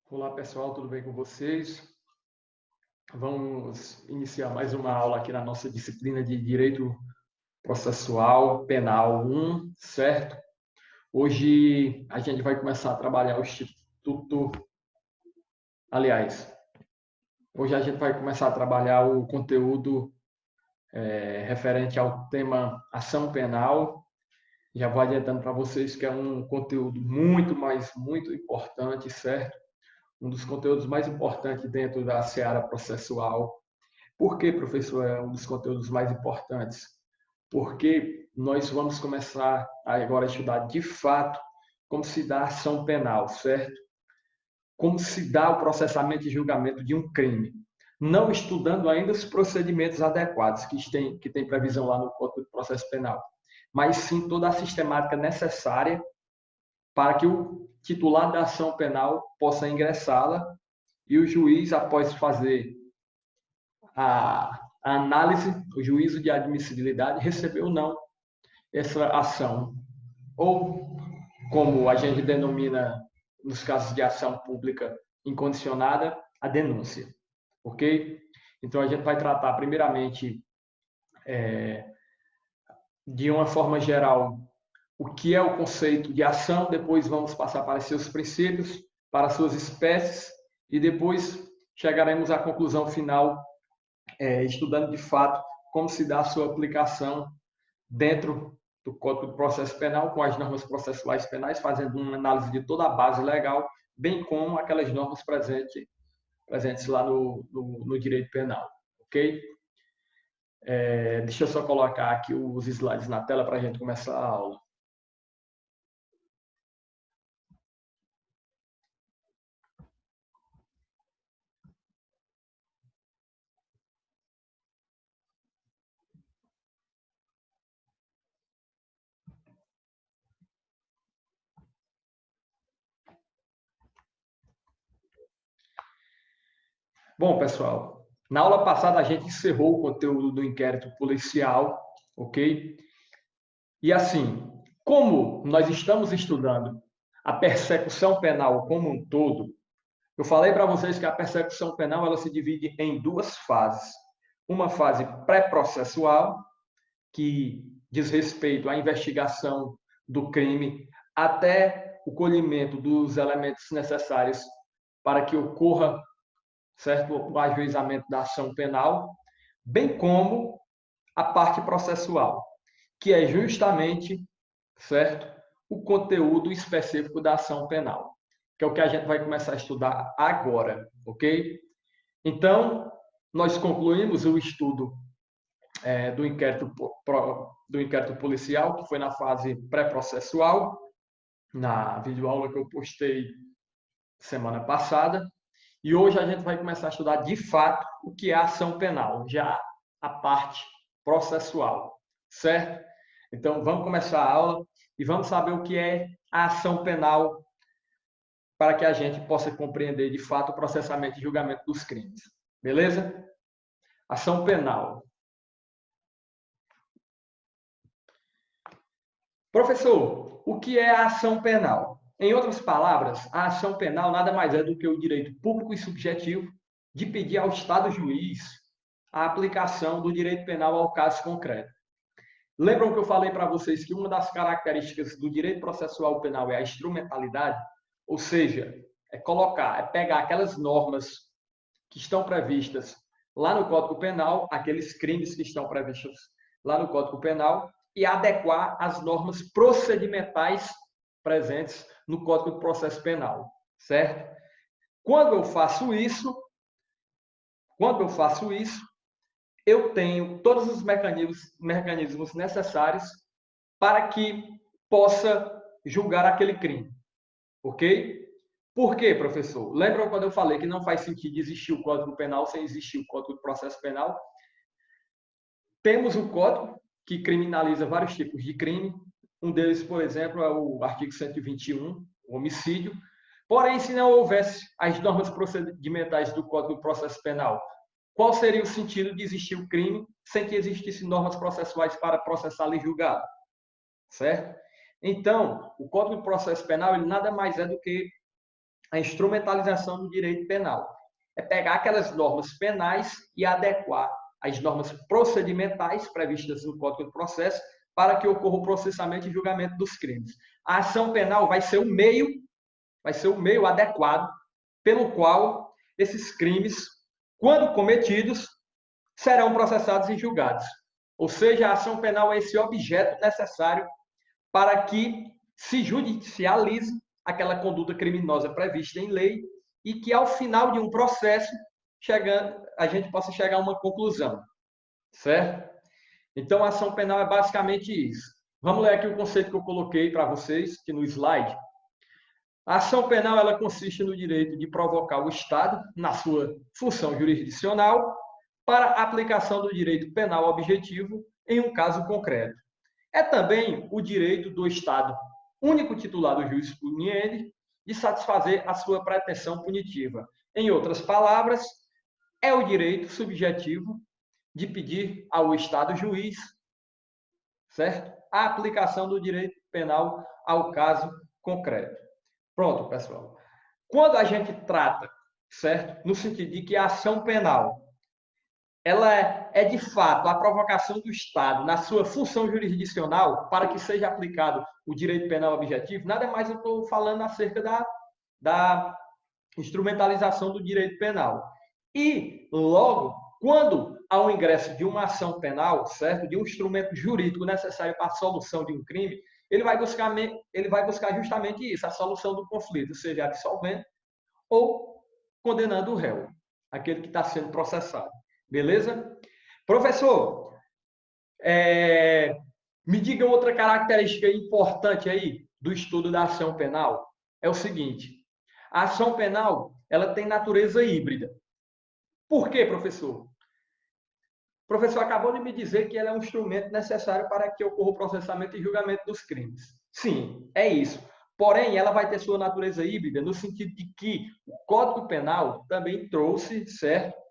Olá pessoal, tudo bem com vocês? Vamos iniciar mais uma aula aqui na nossa disciplina de Direito Processual Penal 1, certo? Hoje a gente vai começar a trabalhar o Instituto. Aliás, hoje a gente vai começar a trabalhar o conteúdo referente ao tema ação penal. Já vou adiantando para vocês que é um conteúdo muito importante, certo? Um dos conteúdos mais importantes dentro da seara processual. Por que, professor, é um dos conteúdos mais importantes? Porque nós vamos começar agora a estudar de fato como se dá a ação penal, certo? Como se dá o processamento e julgamento de um crime. Não estudando ainda os procedimentos adequados que tem previsão lá no Código de Processo Penal, mas sim toda a sistemática necessária para que o titular da ação penal possa ingressá-la e o juiz, após fazer a análise, o juízo de admissibilidade, recebeu ou não essa ação. Ou, como a gente denomina nos casos de ação pública incondicionada, a denúncia. Ok? Então, a gente vai tratar, primeiramente, de uma forma geral, o que é o conceito de ação, depois vamos passar para seus princípios, para suas espécies, e depois chegaremos à conclusão final estudando de fato como se dá a sua aplicação dentro do Código de Processo Penal, com as normas processuais penais, fazendo uma análise de toda a base legal, bem como aquelas normas presentes lá no direito penal. Ok? Deixa eu só colocar aqui os slides na tela para a gente começar a aula. Bom, pessoal, na aula passada a gente encerrou o conteúdo do inquérito policial, ok? E assim, como nós estamos estudando a persecução penal como um todo, eu falei para vocês que a persecução penal ela se divide em duas fases. Uma fase pré-processual, que diz respeito à investigação do crime até o colhimento dos elementos necessários para que ocorra, certo, o ajuizamento da ação penal, bem como a parte processual, que é justamente, certo, o conteúdo específico da ação penal, que é o que a gente vai começar a estudar agora, ok? Então, nós concluímos o estudo do inquérito policial, que foi na fase pré-processual, na videoaula que eu postei semana passada, e hoje a gente vai começar a estudar de fato o que é a ação penal, já a parte processual, certo? Então, vamos começar a aula e vamos saber o que é a ação penal para que a gente possa compreender de fato o processamento e julgamento dos crimes. Beleza? Ação penal. Professor, o que é a ação penal? Em outras palavras, a ação penal nada mais é do que o direito público e subjetivo de pedir ao Estado juiz a aplicação do direito penal ao caso concreto. Lembram que eu falei para vocês que uma das características do direito processual penal é a instrumentalidade? Ou seja, é pegar aquelas normas que estão previstas lá no Código Penal, aqueles crimes que estão previstos lá no Código Penal, e adequar as normas procedimentais presentes no Código de Processo Penal, certo? Quando eu faço isso, eu tenho todos os mecanismos necessários para que possa julgar aquele crime, ok? Por quê, professor? Lembra quando eu falei que não faz sentido existir o Código Penal sem existir o Código de Processo Penal? Temos um código que criminaliza vários tipos de crime. Um deles, por exemplo, é o artigo 121, o homicídio. Porém, se não houvesse as normas procedimentais do Código de Processo Penal, qual seria o sentido de existir o crime sem que existissem normas processuais para processá-lo e julgá-lo? Certo? Então, o Código de Processo Penal ele nada mais é do que a instrumentalização do direito penal. É pegar aquelas normas penais e adequar as normas procedimentais previstas no Código de Processo para que ocorra o processamento e julgamento dos crimes. A ação penal vai ser o meio adequado pelo qual esses crimes, quando cometidos, serão processados e julgados. Ou seja, a ação penal é esse objeto necessário para que se judicialize aquela conduta criminosa prevista em lei e que, ao final de um processo, a gente possa chegar a uma conclusão, certo? Então, a ação penal é basicamente isso. Vamos ler aqui o conceito que eu coloquei para vocês, aqui no slide. A ação penal ela consiste no direito de provocar o Estado, na sua função jurisdicional, para a aplicação do direito penal objetivo em um caso concreto. É também o direito do Estado, único titular do juiz puniente, de satisfazer a sua pretensão punitiva. Em outras palavras, é o direito subjetivo de pedir ao Estado juiz, certo? A aplicação do direito penal ao caso concreto. Pronto, pessoal. Quando a gente trata, certo? No sentido de que a ação penal ela é de fato a provocação do Estado na sua função jurisdicional para que seja aplicado o direito penal objetivo, nada mais eu estou falando acerca da instrumentalização do direito penal. E, logo, quando há o ingresso de uma ação penal, certo? De um instrumento jurídico necessário para a solução de um crime, ele vai buscar justamente isso, a solução do conflito, seja absolvendo ou condenando o réu, aquele que está sendo processado. Beleza? Professor, me diga outra característica importante aí do estudo da ação penal. É o seguinte, a ação penal ela tem natureza híbrida. Por quê, professor? O professor acabou de me dizer que ela é um instrumento necessário para que ocorra o processamento e julgamento dos crimes. Sim, é isso. Porém, ela vai ter sua natureza híbrida no sentido de que o Código Penal também trouxe, certo,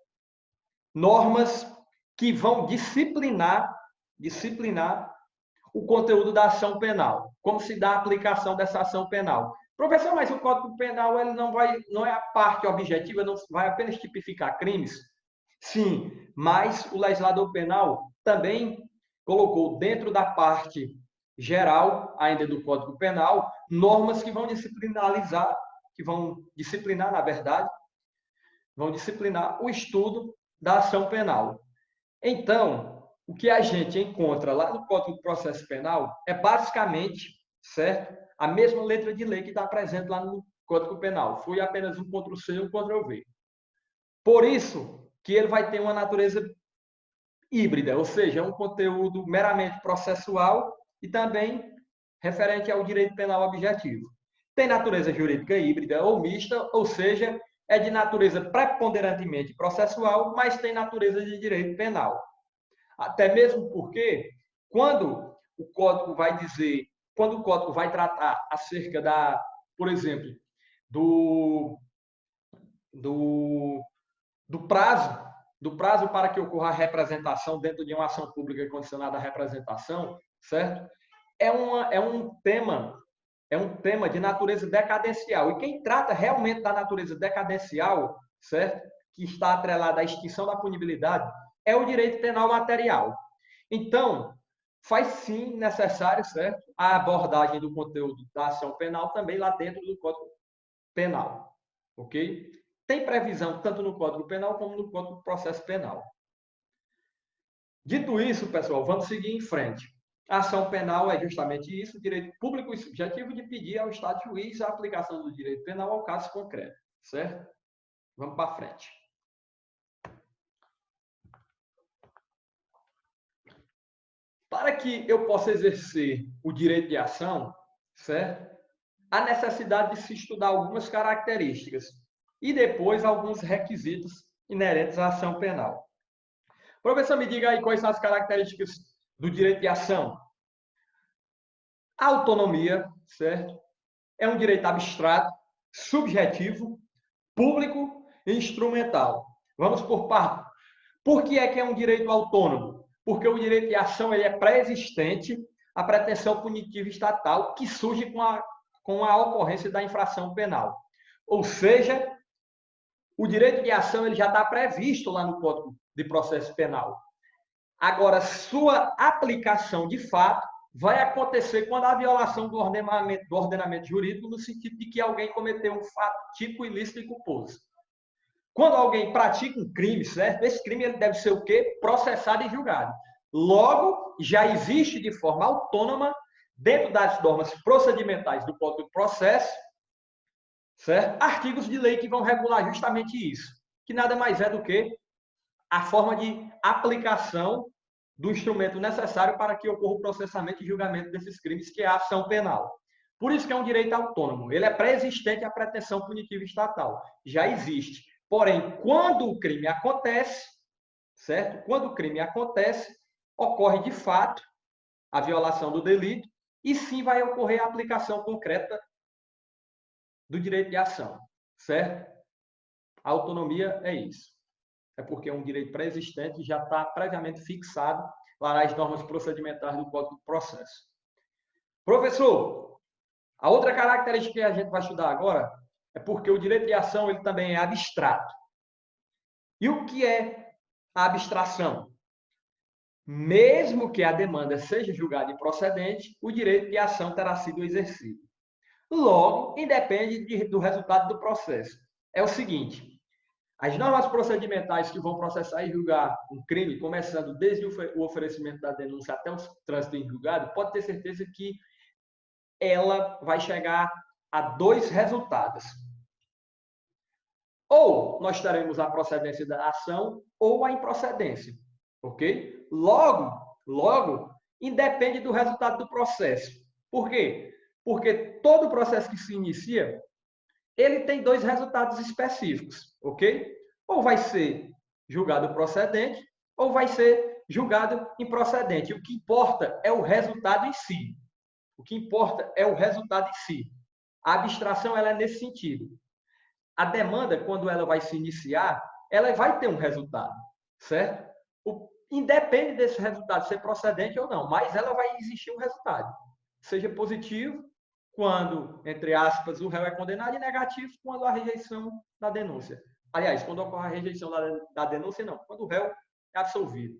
normas que vão disciplinar o conteúdo da ação penal, como se dá a aplicação dessa ação penal. Professor, mas o Código Penal ele não é a parte objetiva, não vai apenas tipificar crimes? Sim, mas o legislador penal também colocou dentro da parte geral, ainda do Código Penal, normas que vão disciplinar, na verdade, vão disciplinar o estudo da ação penal. Então, o que a gente encontra lá no Código de Processo Penal é basicamente, certo, a mesma letra de lei que está presente lá no Código Penal. Foi apenas um Ctrl+C e um Ctrl+V. Por isso que ele vai ter uma natureza híbrida, ou seja, um conteúdo meramente processual e também referente ao direito penal objetivo. Tem natureza jurídica híbrida ou mista, ou seja, é de natureza preponderantemente processual, mas tem natureza de direito penal. Até mesmo porque, quando o Código vai tratar acerca por exemplo, do prazo para que ocorra a representação dentro de uma ação pública condicionada à representação, certo? É um tema de natureza decadencial. E quem trata realmente da natureza decadencial, certo? Que está atrelada à extinção da punibilidade, é o direito penal material. Então, faz sim necessário, certo? A abordagem do conteúdo da ação penal também lá dentro do Código Penal. Ok? Tem previsão tanto no Código Penal como no Código de Processo Penal. Dito isso, pessoal, vamos seguir em frente. A ação penal é justamente isso, o direito público e subjetivo de pedir ao Estado juiz a aplicação do direito penal ao caso concreto, certo? Vamos para frente. Para que eu possa exercer o direito de ação, certo? Há necessidade de se estudar algumas características e depois alguns requisitos inerentes à ação penal. Professor, me diga aí quais são as características do direito de ação. A autonomia, certo? É um direito abstrato, subjetivo, público e instrumental. Vamos por parte. Por que é um direito autônomo? Porque o direito de ação ele é pré-existente à pretensão punitiva estatal que surge com a ocorrência da infração penal. Ou seja, o direito de ação ele já está previsto lá no Código de Processo Penal. Agora, sua aplicação de fato vai acontecer quando há violação do ordenamento jurídico, no sentido de que alguém cometeu um fato típico, ilícito e culposo. Quando alguém pratica um crime, certo? Esse crime ele deve ser o quê? Processado e julgado. Logo, já existe de forma autônoma, dentro das normas procedimentais do Código de Processo, certo? Artigos de lei que vão regular justamente isso, que nada mais é do que a forma de aplicação do instrumento necessário para que ocorra o processamento e julgamento desses crimes, que é a ação penal. Por isso que é um direito autônomo. Ele é pré-existente à pretensão punitiva estatal. Já existe. Porém, quando o crime acontece, certo? Quando o crime acontece, ocorre de fato a violação do delito e sim vai ocorrer a aplicação concreta do direito de ação, certo? A autonomia é isso. É porque é um direito pré-existente e já está previamente fixado lá nas normas procedimentais do Código de Processo. Professor, a outra característica que a gente vai estudar agora é porque o direito de ação ele também é abstrato. E o que é a abstração? Mesmo que a demanda seja julgada improcedente, o direito de ação terá sido exercido. Logo, independe do resultado do processo. É o seguinte, as normas procedimentais que vão processar e julgar um crime, começando desde o oferecimento da denúncia até o trânsito em julgado, pode ter certeza que ela vai chegar a dois resultados. Ou nós teremos a procedência da ação ou a improcedência, ok? Logo, independe do resultado do processo. Por quê? Porque todo processo que se inicia, ele tem dois resultados específicos, ok? Ou vai ser julgado procedente, ou vai ser julgado improcedente. O que importa é o resultado em si. O que importa é o resultado em si. A abstração ela é nesse sentido. A demanda, quando ela vai se iniciar, ela vai ter um resultado, certo? Independe desse resultado ser procedente ou não, mas ela vai existir um resultado. Seja positivo, quando, entre aspas, o réu é condenado, e negativo, quando a rejeição da denúncia. Aliás, quando ocorre a rejeição da denúncia, não. Quando o réu é absolvido.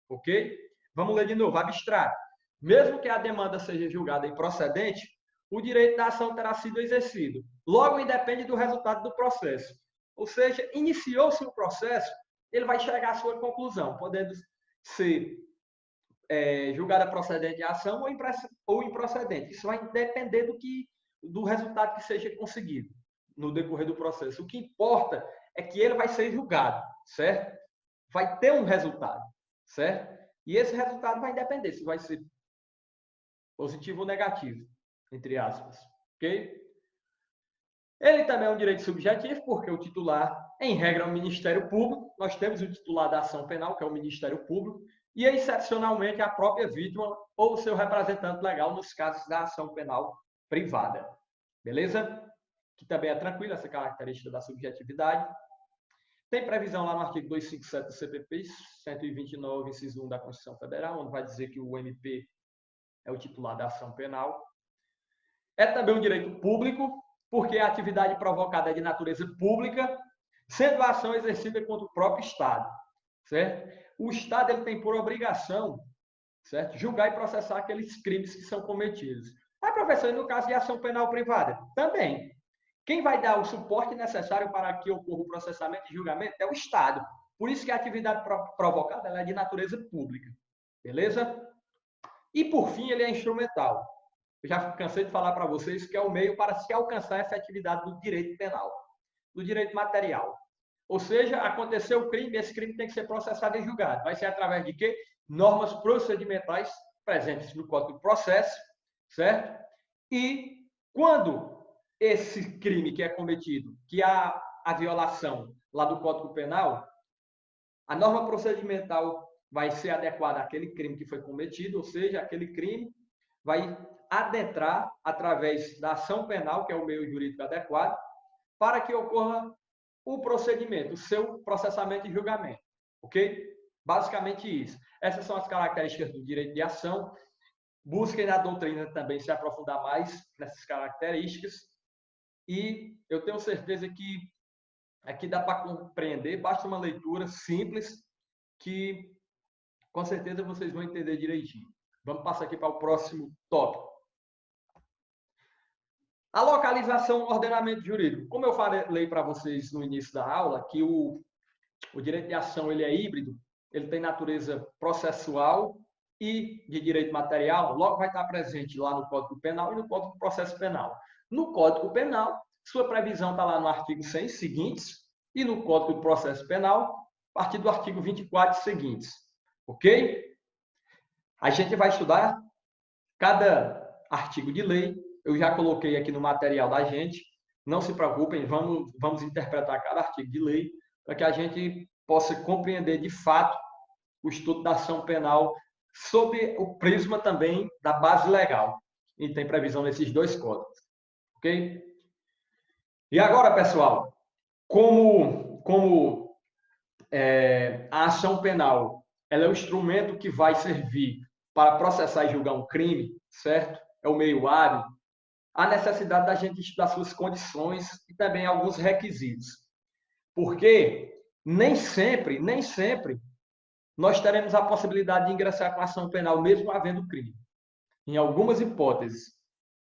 Ok? Vamos ler de novo. Abstrato. Mesmo que a demanda seja julgada improcedente, o direito da ação terá sido exercido. Logo, independe do resultado do processo. Ou seja, iniciou-se o processo, ele vai chegar à sua conclusão, podendo ser julgada procedente a ação ou improcedente. Isso vai depender do resultado que seja conseguido no decorrer do processo. O que importa é que ele vai ser julgado, certo? Vai ter um resultado, certo? E esse resultado vai depender se vai ser positivo ou negativo, entre aspas, ok? Ele também é um direito subjetivo, porque o titular, em regra, é o Ministério Público. Nós temos o titular da ação penal, que é o Ministério Público, e, excepcionalmente, a própria vítima ou o seu representante legal nos casos da ação penal privada. Beleza? Que também é tranquila essa característica da subjetividade. Tem previsão lá no artigo 257 do CPP, 129, inciso 1 da Constituição Federal, onde vai dizer que o MP é o titular da ação penal. É também um direito público, porque a atividade provocada é de natureza pública, sendo a ação exercida contra o próprio Estado, certo? O Estado ele tem por obrigação, certo, julgar e processar aqueles crimes que são cometidos. Professor, e no caso de ação penal privada? Também. Quem vai dar o suporte necessário para que ocorra o processamento e julgamento é o Estado. Por isso que a atividade provocada ela é de natureza pública. Beleza? E, por fim, ele é instrumental. Eu já cansei de falar para vocês que é o meio para se alcançar a efetividade do direito penal, do direito material. Ou seja, aconteceu o crime, esse crime tem que ser processado e julgado. Vai ser através de quê? Normas procedimentais presentes no Código de Processo, certo? E quando esse crime que é cometido, que há a violação lá do Código Penal, a norma procedimental vai ser adequada àquele crime que foi cometido, ou seja, aquele crime vai adentrar através da ação penal, que é o meio jurídico adequado, para que ocorra o procedimento, o seu processamento e julgamento. Ok? Basicamente isso. Essas são as características do direito de ação. Busquem na doutrina também se aprofundar mais nessas características. e eu tenho certeza que aqui dá para compreender, basta uma leitura simples que com certeza vocês vão entender direitinho. Vamos passar aqui para o próximo tópico. A localização no ordenamento jurídico. Como eu falei para vocês no início da aula, que o direito de ação ele é híbrido, ele tem natureza processual e de direito material, logo vai estar presente lá no Código Penal e no Código de Processo Penal. No Código Penal, sua previsão está lá no artigo 100 seguintes e no Código de Processo Penal, a partir do artigo 24 seguintes. Ok? A gente vai estudar cada artigo de lei. Eu já coloquei aqui no material da gente. Não se preocupem, vamos interpretar cada artigo de lei para que a gente possa compreender de fato o estudo da ação penal sob o prisma também da base legal. E tem previsão nesses dois códigos. Ok? E agora, pessoal, como a ação penal ela é o instrumento que vai servir para processar e julgar um crime, certo? É o meio hábil. Há necessidade da gente estudar suas condições e também alguns requisitos. Porque nem sempre nós teremos a possibilidade de ingressar com a ação penal, mesmo havendo crime. Em algumas hipóteses,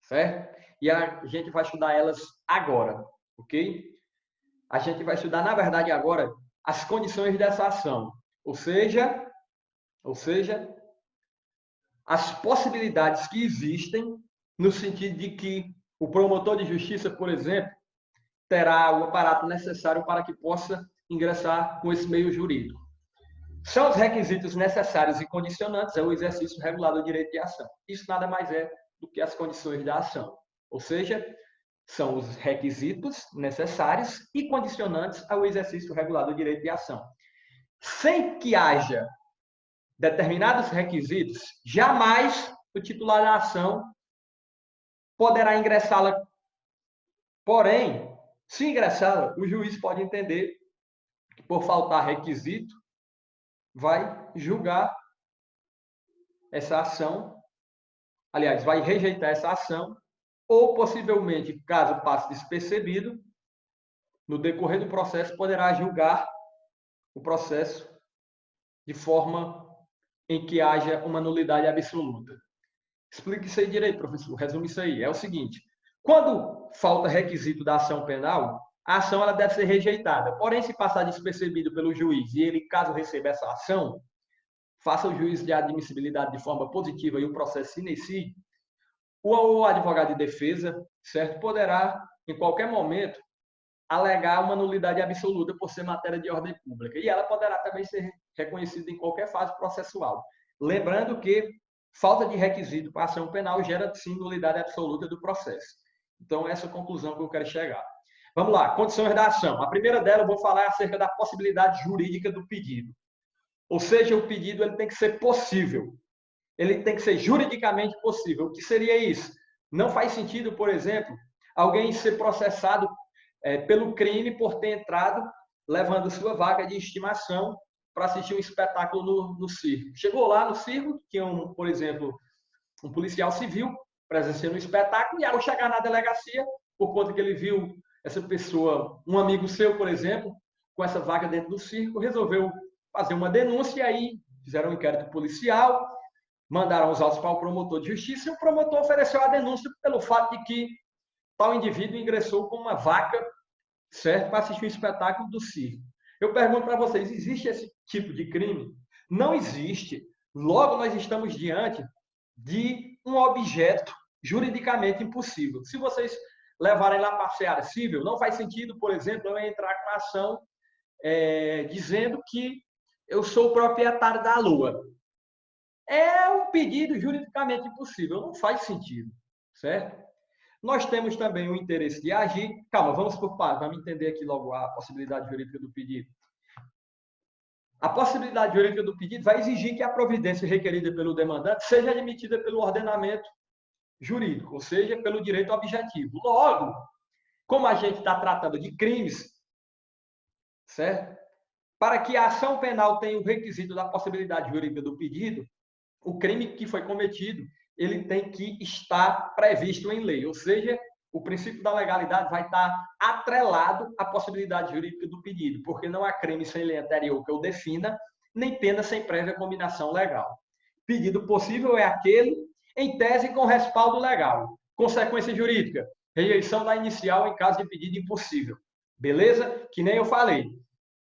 certo? E a gente vai estudar elas agora, ok? A gente vai estudar, na verdade, agora, as condições dessa ação. Ou seja, as possibilidades que existem no sentido de que o promotor de justiça, por exemplo, terá o aparato necessário para que possa ingressar com esse meio jurídico. São os requisitos necessários e condicionantes ao exercício regular do direito de ação. Isso nada mais é do que as condições da ação. Ou seja, são os requisitos necessários e condicionantes ao exercício regular do direito de ação. Sem que haja determinados requisitos, jamais o titular da ação poderá ingressá-la. Porém, se ingressá-la, o juiz pode entender que, por faltar requisito, vai julgar essa ação, aliás, vai rejeitar essa ação, ou possivelmente, caso passe despercebido, no decorrer do processo, poderá julgar o processo de forma em que haja uma nulidade absoluta. Explique isso aí direito, professor. Resume isso aí. É o seguinte: quando falta requisito da ação penal, a ação ela deve ser rejeitada. Porém, se passar despercebido pelo juiz e ele, caso receba essa ação, faça o juízo de admissibilidade de forma positiva e o processo se inicie, o advogado de defesa, certo, poderá, em qualquer momento, alegar uma nulidade absoluta por ser matéria de ordem pública. E ela poderá também ser reconhecida em qualquer fase processual. Lembrando que falta de requisito para a ação penal gera, sim, nulidade absoluta do processo. Então, essa é a conclusão que eu quero chegar. Vamos lá, condições da ação. A primeira dela, eu vou falar acerca da possibilidade jurídica do pedido. Ou seja, o pedido ele tem que ser possível. Ele tem que ser juridicamente possível. O que seria isso? Não faz sentido, por exemplo, alguém ser processado pelo crime por ter entrado levando sua vaga de estimação para assistir um espetáculo no circo. Chegou lá no circo, tinha, por exemplo, um policial civil presenciando o espetáculo, e ao chegar na delegacia, por conta que ele viu essa pessoa, um amigo seu, por exemplo, com essa vaga dentro do circo, resolveu fazer uma denúncia, e aí fizeram um inquérito policial, mandaram os autos para o promotor de justiça, e o promotor ofereceu a denúncia pelo fato de que tal indivíduo ingressou com uma vaca, certo, para assistir um espetáculo do circo. Eu pergunto para vocês, existe esse tipo de crime? Não existe. Logo, nós estamos diante de um objeto juridicamente impossível. Se vocês levarem lá para a seara civil, não faz sentido, por exemplo, eu entrar com a ação dizendo que eu sou o proprietário da lua. É um pedido juridicamente impossível, não faz sentido, certo? Nós temos também o interesse de agir. Calma, vamos por partes, vamos entender aqui logo a possibilidade jurídica do pedido. A possibilidade jurídica do pedido vai exigir que a providência requerida pelo demandante seja admitida pelo ordenamento jurídico, ou seja, pelo direito objetivo. Logo, como a gente está tratando de crimes, certo? Para que a ação penal tenha o requisito da possibilidade jurídica do pedido, o crime que foi cometido, ele tem que estar previsto em lei, ou seja, o princípio da legalidade vai estar atrelado à possibilidade jurídica do pedido, porque não há crime sem lei anterior que o defina, nem pena sem prévia combinação legal. Pedido possível é aquele, em tese, com respaldo legal. Consequência jurídica, rejeição da inicial em caso de pedido impossível. Beleza? Que nem eu falei.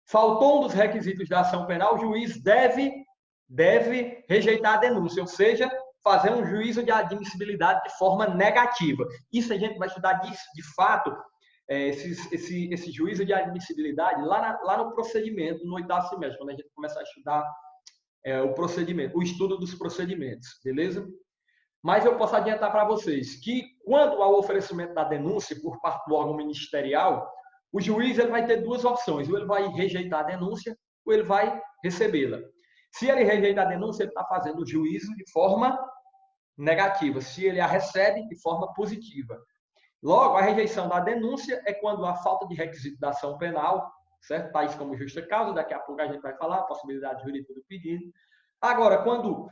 Faltou um dos requisitos da ação penal, o juiz deve rejeitar a denúncia, ou seja, fazer um juízo de admissibilidade de forma negativa. Isso a gente vai estudar de fato, esse juízo de admissibilidade lá no procedimento, no 8º semestre, quando a gente começar a estudar o procedimento, o estudo dos procedimentos, beleza? Mas eu posso adiantar para vocês que, quando há o oferecimento da denúncia por parte do órgão ministerial, o juiz ele vai ter duas opções: ou ele vai rejeitar a denúncia, ou ele vai recebê-la. Se ele rejeitar a denúncia, ele está fazendo o juízo de forma negativa. Se ele a recebe, de forma positiva. Logo, a rejeição da denúncia é quando há falta de requisito da ação penal, certo? Tais como justa causa, daqui a pouco a gente vai falar, a possibilidade jurídica do pedido. Agora, quando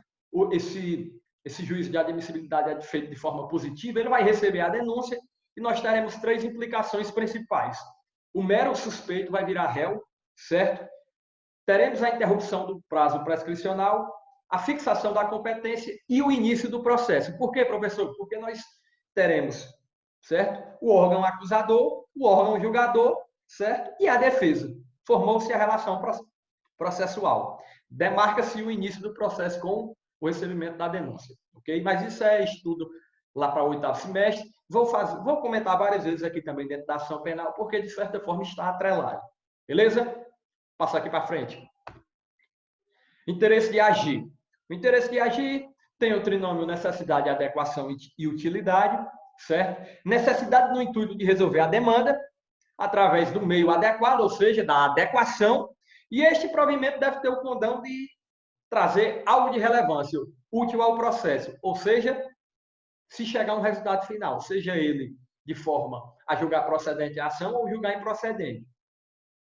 esse juízo de admissibilidade é feito de forma positiva, ele vai receber a denúncia e nós teremos 3 implicações principais. O mero suspeito vai virar réu, certo? Teremos a interrupção do prazo prescricional, a fixação da competência e o início do processo. Por quê, professor? Porque nós teremos, certo? O órgão acusador, o órgão julgador, certo? E a defesa. Formou-se a relação processual. Demarca-se o início do processo com o recebimento da denúncia, ok? Mas isso é estudo lá para o 8º semestre. Vou comentar várias vezes aqui também dentro da ação penal, porque de certa forma está atrelado. Beleza? Passar aqui para frente. Interesse de agir. O interesse de agir tem o trinômio necessidade, adequação e utilidade, certo? Necessidade no intuito de resolver a demanda através do meio adequado, ou seja, da adequação, e este provimento deve ter o condão de trazer algo de relevância útil ao processo, ou seja, se chegar a um resultado final, seja ele de forma a julgar procedente a ação ou julgar improcedente.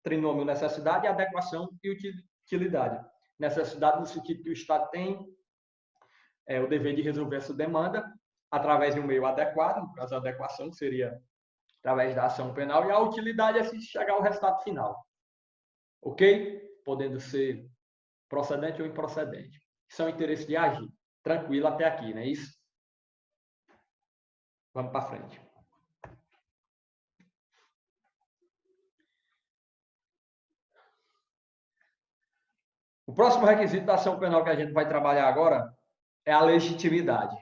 Trinômio necessidade, adequação e utilidade. Necessidade no sentido que o Estado tem o dever de resolver essa demanda através de um meio adequado, no caso a adequação seria através da ação penal, e a utilidade é se chegar ao resultado final. Ok? Podendo ser procedente ou improcedente. São interesses de agir. Tranquilo até aqui, não é isso? Vamos para frente. O próximo requisito da ação penal que a gente vai trabalhar agora é a legitimidade.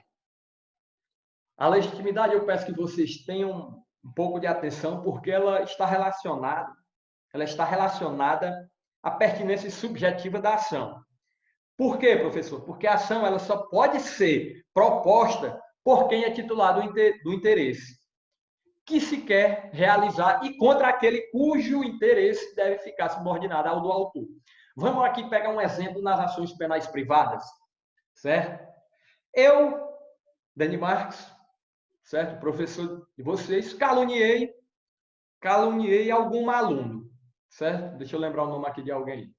A legitimidade, eu peço que vocês tenham um pouco de atenção, porque ela está relacionada à pertinência subjetiva da ação. Por quê, professor? Porque a ação ela só pode ser proposta por quem é titular do interesse, que se quer realizar, e contra aquele cujo interesse deve ficar subordinado ao do autor. Vamos aqui pegar um exemplo nas ações penais privadas, certo? Eu, Dani Marques, certo? Professor de vocês, caluniei algum aluno, certo? Deixa eu lembrar o nome aqui de alguém.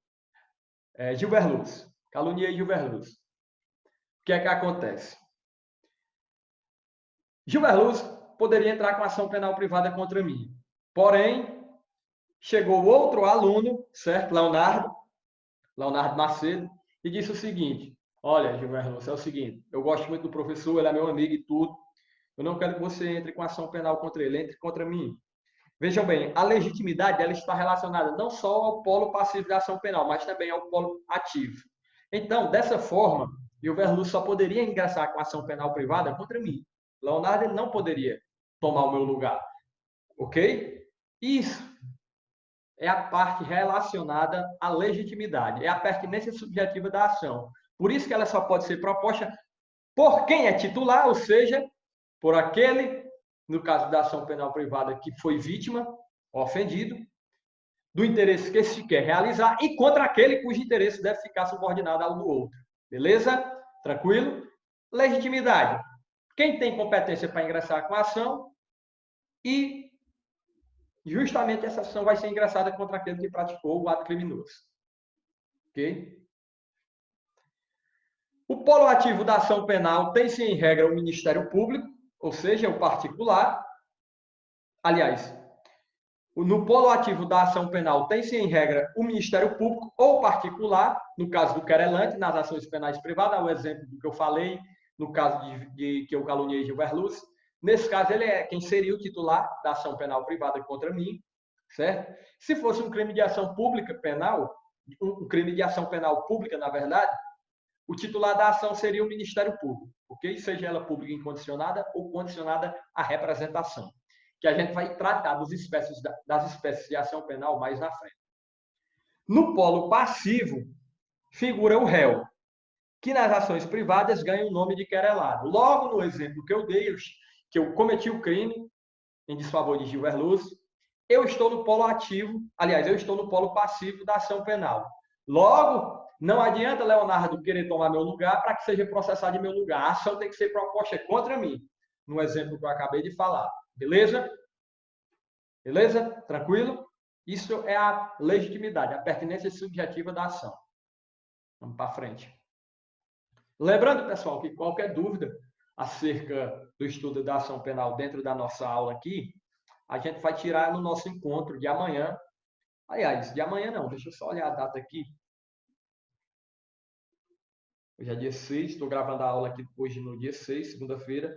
Gilber Luz. Caluniei Gilber Luz. O que é que acontece? Gilber Luz poderia entrar com ação penal privada contra mim. Porém, chegou outro aluno, certo? Leonardo Macedo, e disse o seguinte: olha, Gilber Luz, é o seguinte, eu gosto muito do professor, ele é meu amigo e tudo, eu não quero que você entre com ação penal contra ele, entre contra mim. Vejam bem, a legitimidade ela está relacionada não só ao polo passivo da ação penal, mas também ao polo ativo. Então, dessa forma, Gilber Luz só poderia ingressar com ação penal privada contra mim. Leonardo não poderia tomar o meu lugar. Ok? Isso é a parte relacionada à legitimidade, é a pertinência subjetiva da ação. Por isso que ela só pode ser proposta por quem é titular, ou seja, por aquele, no caso da ação penal privada, que foi vítima, ofendido, do interesse que se quer realizar, e contra aquele cujo interesse deve ficar subordinado ao do outro. Beleza? Tranquilo? Legitimidade. Quem tem competência para ingressar com a ação, e justamente essa ação vai ser ingressada contra aquele que praticou o ato criminoso. Ok? O polo ativo da ação penal tem-se em regra o Ministério Público, ou seja, o particular, aliás, no polo ativo da ação penal tem-se em regra o Ministério Público ou particular, no caso do querelante, nas ações penais privadas, o exemplo do que eu falei, no caso de que eu caluniei Gilberto Lúcio. Nesse caso, ele é quem seria o titular da ação penal privada contra mim, certo? Se fosse um crime de ação pública penal, um crime de ação penal pública, na verdade, o titular da ação seria o Ministério Público, ok? Seja ela pública incondicionada ou condicionada à representação, que a gente vai tratar das espécies de ação penal mais na frente. No polo passivo, figura o réu, que nas ações privadas ganha o nome de querelado. Logo no exemplo que eu dei, que eu cometi o crime em desfavor de Gilberto Lúcio, eu estou no polo ativo, aliás, eu estou no polo passivo da ação penal. Logo, não adianta Leonardo querer tomar meu lugar para que seja processado em meu lugar. A ação tem que ser proposta contra mim, no exemplo que eu acabei de falar. Beleza? Beleza? Tranquilo? Isso é a legitimidade, a pertinência subjetiva da ação. Vamos para frente. Lembrando, pessoal, que qualquer dúvida acerca do estudo da ação penal dentro da nossa aula aqui, a gente vai tirar no nosso encontro de amanhã. Aliás, de amanhã não, deixa eu só olhar a data aqui. Hoje é dia 6, estou gravando a aula aqui hoje no dia 6, segunda-feira.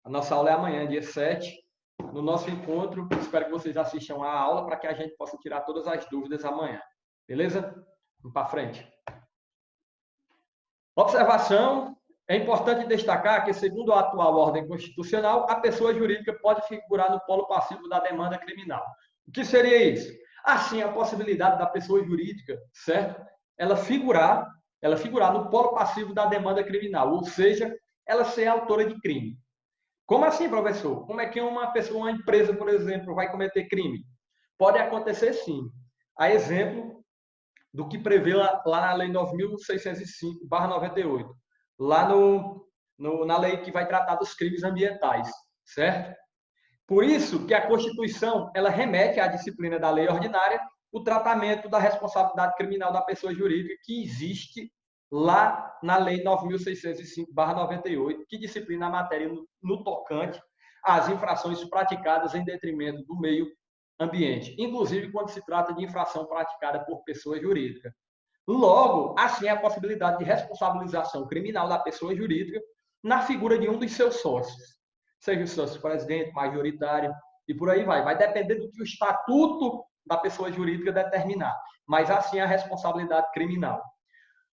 A nossa aula é amanhã, dia 7. No nosso encontro, espero que vocês assistam a aula para que a gente possa tirar todas as dúvidas amanhã. Beleza? Vamos para frente. Observação. É importante destacar que, segundo a atual ordem constitucional, a pessoa jurídica pode figurar no polo passivo da demanda criminal. O que seria isso? Assim, a possibilidade da pessoa jurídica, certo? Ela figurar no polo passivo da demanda criminal, ou seja, ela ser autora de crime. Como assim, professor? Como é que uma pessoa, uma empresa, por exemplo, vai cometer crime? Pode acontecer sim. A exemplo do que prevê lá na Lei 9.605/98, lá na lei que vai tratar dos crimes ambientais, certo? Por isso que a Constituição ela remete à disciplina da lei ordinária o tratamento da responsabilidade criminal da pessoa jurídica que existe lá na Lei 9.605/98, que disciplina a matéria no tocante às infrações praticadas em detrimento do meio ambiente, inclusive quando se trata de infração praticada por pessoa jurídica. Logo, assim, a possibilidade de responsabilização criminal da pessoa jurídica na figura de um dos seus sócios, seja o sócio presidente, majoritário, e por aí vai. Vai depender do que o estatuto da pessoa jurídica determinar, mas assim a responsabilidade criminal.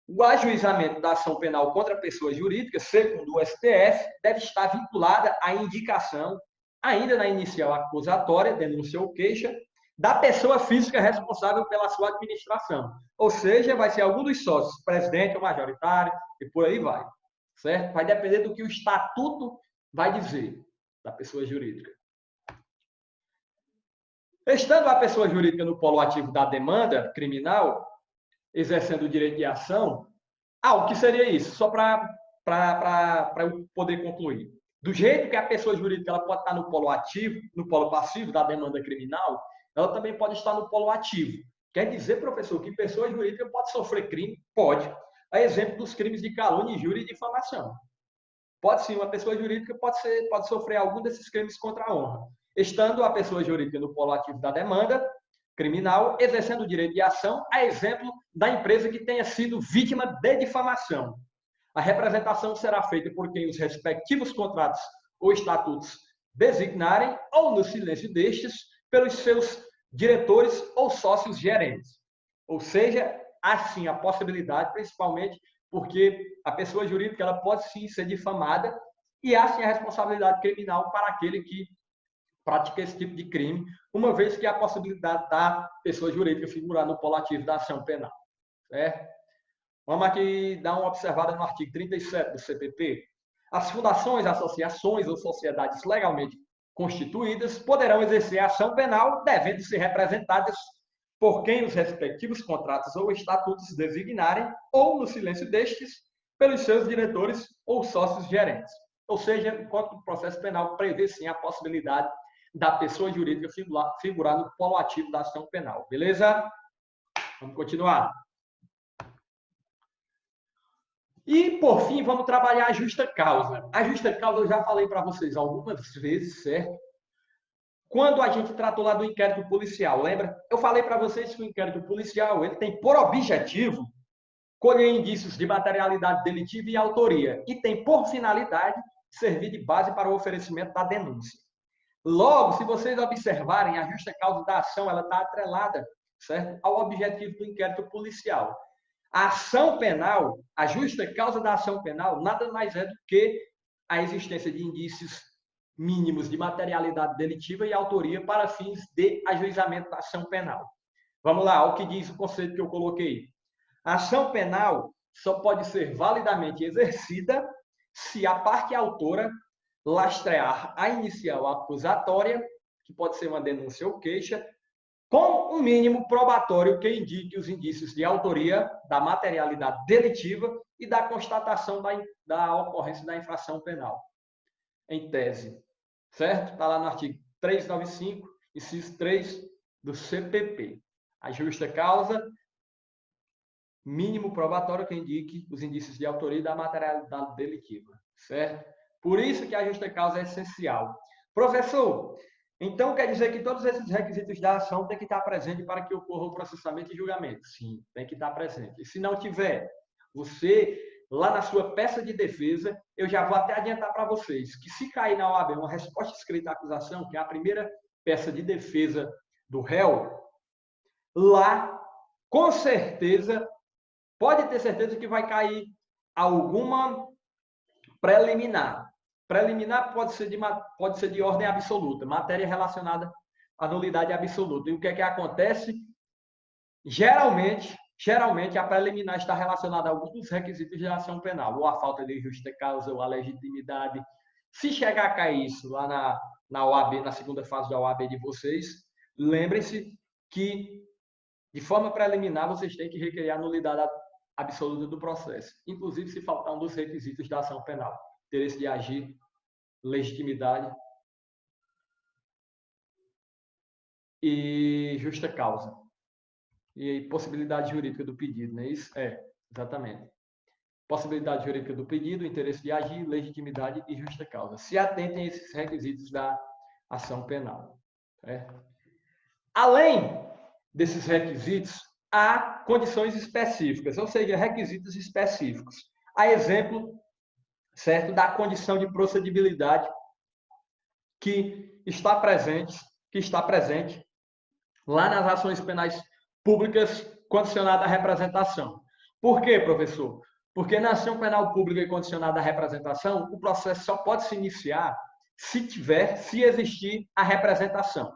O ajuizamento da ação penal contra a pessoa jurídica, segundo o STF, deve estar vinculada à indicação, ainda na inicial acusatória, denúncia ou queixa, da pessoa física responsável pela sua administração. Ou seja, vai ser algum dos sócios, presidente ou majoritário, e por aí vai. Certo? Vai depender do que o estatuto vai dizer da pessoa jurídica. Estando a pessoa jurídica no polo ativo da demanda criminal, exercendo o direito de ação, o que seria isso? Só para eu poder concluir. Do jeito que a pessoa jurídica ela pode estar no polo ativo, no polo passivo da demanda criminal, ela também pode estar no polo ativo. Quer dizer, professor, que pessoa jurídica pode sofrer crime? Pode. A exemplo dos crimes de calúnia, injúria e difamação. Pode sim, uma pessoa jurídica pode sofrer algum desses crimes contra a honra. Estando a pessoa jurídica no polo ativo da demanda criminal, exercendo o direito de ação, a exemplo da empresa que tenha sido vítima de difamação. A representação será feita por quem os respectivos contratos ou estatutos designarem, ou no silêncio destes, pelos seus diretores ou sócios gerentes. Ou seja, assim, a possibilidade, principalmente porque a pessoa jurídica ela pode sim ser difamada e há sim a responsabilidade criminal para aquele que pratica esse tipo de crime, uma vez que há a possibilidade da pessoa jurídica figurar no polo ativo da ação penal. Certo? Vamos aqui dar uma observada no artigo 37 do CPP. As fundações, associações ou sociedades legalmente constituídas poderão exercer a ação penal, devendo ser representadas por quem os respectivos contratos ou estatutos designarem, ou, no silêncio destes, pelos seus diretores ou sócios gerentes. Ou seja, enquanto o processo penal prevê, sim, a possibilidade da pessoa jurídica figurar no polo ativo da ação penal. Beleza? Vamos continuar. E, por fim, vamos trabalhar a justa causa. A justa causa eu já falei para vocês algumas vezes, certo? Quando a gente tratou lá do inquérito policial, lembra? Eu falei para vocês que o inquérito policial ele tem por objetivo colher indícios de materialidade delitiva e autoria e tem por finalidade servir de base para o oferecimento da denúncia. Logo, se vocês observarem, a justa causa da ação ela está atrelada, certo, ao objetivo do inquérito policial. A ação penal, a justa causa da ação penal, nada mais é do que a existência de indícios mínimos de materialidade delitiva e autoria para fins de ajuizamento da ação penal. Vamos lá, o que diz o conceito que eu coloquei. A ação penal só pode ser validamente exercida se a parte autora lastrear a inicial acusatória, que pode ser uma denúncia ou queixa, com um mínimo probatório que indique os indícios de autoria, da materialidade delitiva e da constatação da ocorrência da infração penal. Em tese, certo? Está lá no artigo 395, inciso 3 do CPP. A justa causa, mínimo probatório que indique os indícios de autoria e da materialidade delitiva, certo? Por isso que a justa causa é essencial. Professor, então quer dizer que todos esses requisitos da ação têm que estar presentes para que ocorra o processamento e julgamento? Sim, tem que estar presente. E se não tiver, você, lá na sua peça de defesa, eu já vou até adiantar para vocês que se cair na OAB uma resposta escrita à acusação, que é a primeira peça de defesa do réu, lá, com certeza, pode ter certeza que vai cair alguma preliminar. Preliminar pode ser de ordem absoluta, matéria relacionada à nulidade absoluta. E o que é que acontece? Geralmente, a preliminar está relacionada a alguns dos requisitos de ação penal, ou a falta de justa causa, ou a legitimidade. Se chegar a cair isso lá na OAB, na segunda fase da OAB de vocês, lembrem-se que, de forma preliminar, vocês têm que requerer a nulidade absoluta do processo, inclusive se faltar um dos requisitos da ação penal, interesse de agir, legitimidade e justa causa. E possibilidade jurídica do pedido, não é isso? É, exatamente. Possibilidade jurídica do pedido, interesse de agir, legitimidade e justa causa. Se atentem a esses requisitos da ação penal. Além desses requisitos, há condições específicas, ou seja, requisitos específicos. A exemplo, certo, da condição de procedibilidade que está presente lá nas ações penais públicas condicionada à representação. Por quê, professor? Porque na ação penal pública condicionada à representação, o processo só pode se iniciar se existir a representação.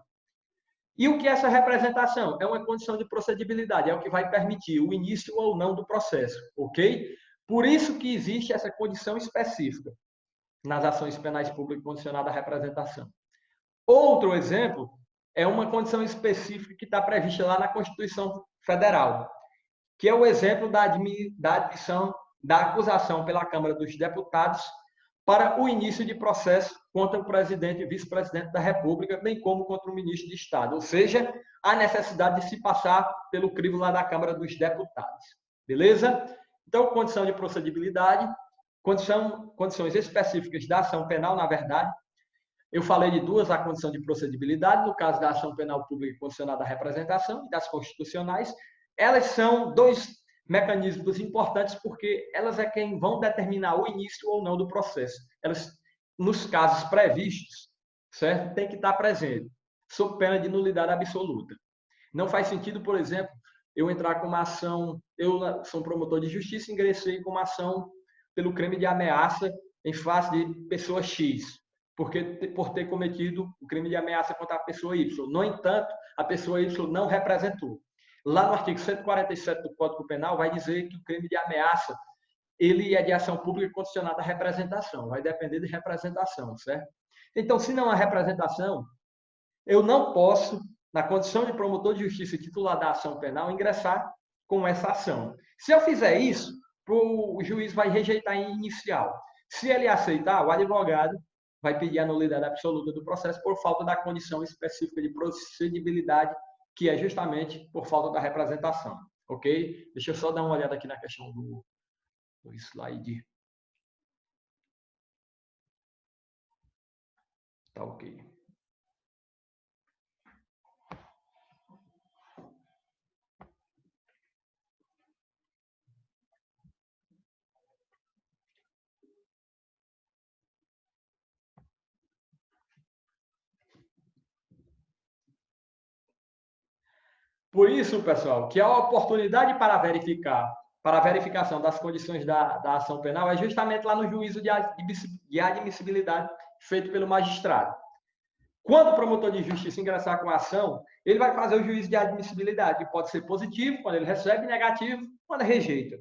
E o que é essa representação? É uma condição de procedibilidade, é o que vai permitir o início ou não do processo, ok? Por isso que existe essa condição específica nas ações penais públicas condicionada à representação. Outro exemplo é uma condição específica que está prevista lá na Constituição Federal, que é o exemplo da admissão da acusação pela Câmara dos Deputados para o início de processo contra o presidente e vice-presidente da República, bem como contra o ministro de Estado, ou seja, a necessidade de se passar pelo crivo lá da Câmara dos Deputados. Beleza? Então, condição de procedibilidade, condições específicas da ação penal, na verdade. Eu falei de duas, a condição de procedibilidade, no caso da ação penal pública condicionada à representação e das constitucionais. Elas são dois mecanismos importantes porque elas é quem vão determinar o início ou não do processo. Elas, nos casos previstos, certo? Tem que estar presente, sob pena de nulidade absoluta. Não faz sentido, por exemplo, eu entrar com uma ação, eu sou um promotor de justiça, ingressei com uma ação pelo crime de ameaça em face de pessoa X, por ter cometido o crime de ameaça contra a pessoa Y. No entanto, a pessoa Y não representou. Lá no artigo 147 do Código Penal vai dizer que o crime de ameaça ele é de ação pública condicionada à representação, vai depender de representação, certo? Então, se não há representação, eu não posso, na condição de promotor de justiça titular da ação penal, ingressar com essa ação. Se eu fizer isso, o juiz vai rejeitar em inicial. Se ele aceitar, o advogado vai pedir a nulidade absoluta do processo por falta da condição específica de procedibilidade, que é justamente por falta da representação. Ok? Deixa eu só dar uma olhada aqui na questão do slide. Tá ok. Por isso, pessoal, que a oportunidade para a verificação das condições da ação penal é justamente lá no juízo de admissibilidade feito pelo magistrado. Quando o promotor de justiça ingressar com a ação, ele vai fazer o juízo de admissibilidade, que pode ser positivo, quando ele recebe, negativo, quando rejeita.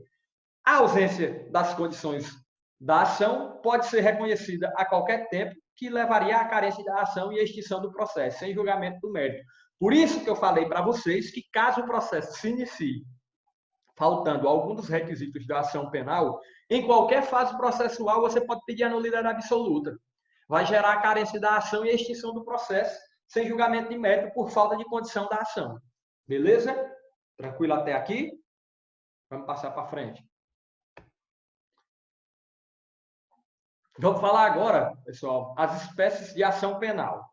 A ausência das condições da ação pode ser reconhecida a qualquer tempo, que levaria à carência da ação e à extinção do processo, sem julgamento do mérito. Por isso que eu falei para vocês que, caso o processo se inicie faltando algum dos requisitos da ação penal, em qualquer fase processual você pode pedir a nulidade absoluta. Vai gerar a carência da ação e a extinção do processo, sem julgamento de mérito por falta de condição da ação. Beleza? Tranquilo até aqui? Vamos passar para frente. Vamos falar agora, pessoal, as espécies de ação penal.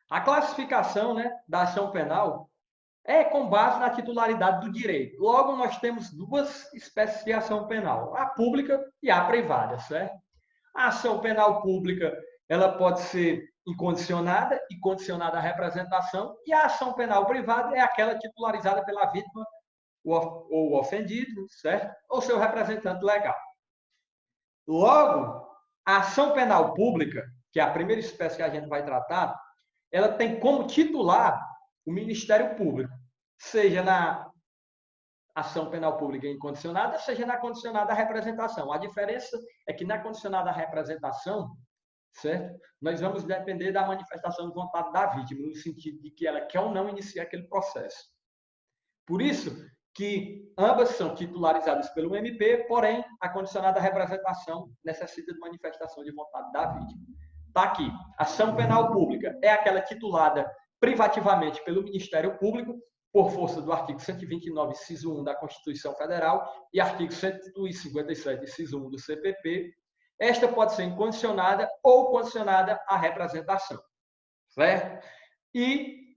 A classificação, da ação penal é com base na titularidade do direito. Logo, nós temos duas espécies de ação penal, a pública e a privada, certo? A ação penal pública, ela pode ser incondicionada e condicionada à representação, e a ação penal privada é aquela titularizada pela vítima ou ofendido, certo? Ou seu representante legal. Logo, a ação penal pública, que é a primeira espécie que a gente vai tratar, ela tem como titular o Ministério Público, seja na ação penal pública incondicionada, seja na condicionada à representação. A diferença é que na condicionada à representação, certo? Nós vamos depender da manifestação de vontade da vítima, no sentido de que ela quer ou não iniciar aquele processo. Por isso que ambas são titularizadas pelo MP, porém, a condicionada à representação necessita de manifestação de vontade da vítima. Está aqui. Ação penal pública é aquela titulada privativamente pelo Ministério Público, por força do artigo 129, inciso 1 da Constituição Federal e artigo 157, inciso 1 do CPP. Esta pode ser incondicionada ou condicionada à representação. Certo? E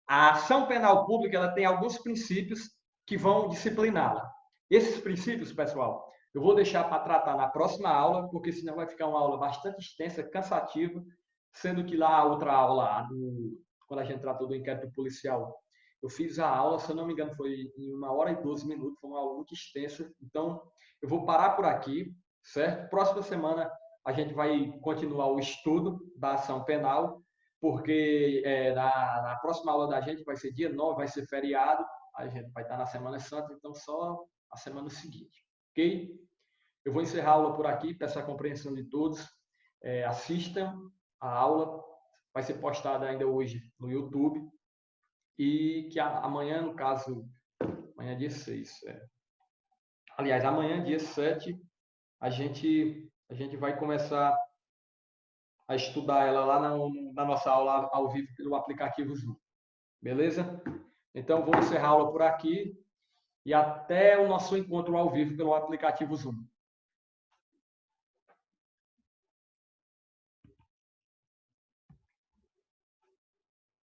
a ação penal pública ela tem alguns princípios que vão discipliná-la. Esses princípios, pessoal, eu vou deixar para tratar na próxima aula, porque senão vai ficar uma aula bastante extensa, cansativa, sendo que lá a outra aula, quando a gente tratou do inquérito policial, eu fiz a aula, se eu não me engano, foi em 1 hora e 12 minutos, foi uma aula muito extensa. Então, eu vou parar por aqui, certo? Próxima semana a gente vai continuar o estudo da ação penal, porque na próxima aula da gente vai ser dia 9, vai ser feriado, a gente vai estar na Semana Santa, então só a semana seguinte, ok? Eu vou encerrar a aula por aqui, peço a compreensão de todos. Assistam a aula, vai ser postada ainda hoje no YouTube, e que amanhã, no caso, amanhã dia 6, aliás, amanhã dia 7, a gente vai começar a estudar ela lá na nossa aula ao vivo pelo aplicativo Zoom. Beleza? Então, vou encerrar a aula por aqui e até o nosso encontro ao vivo pelo aplicativo Zoom.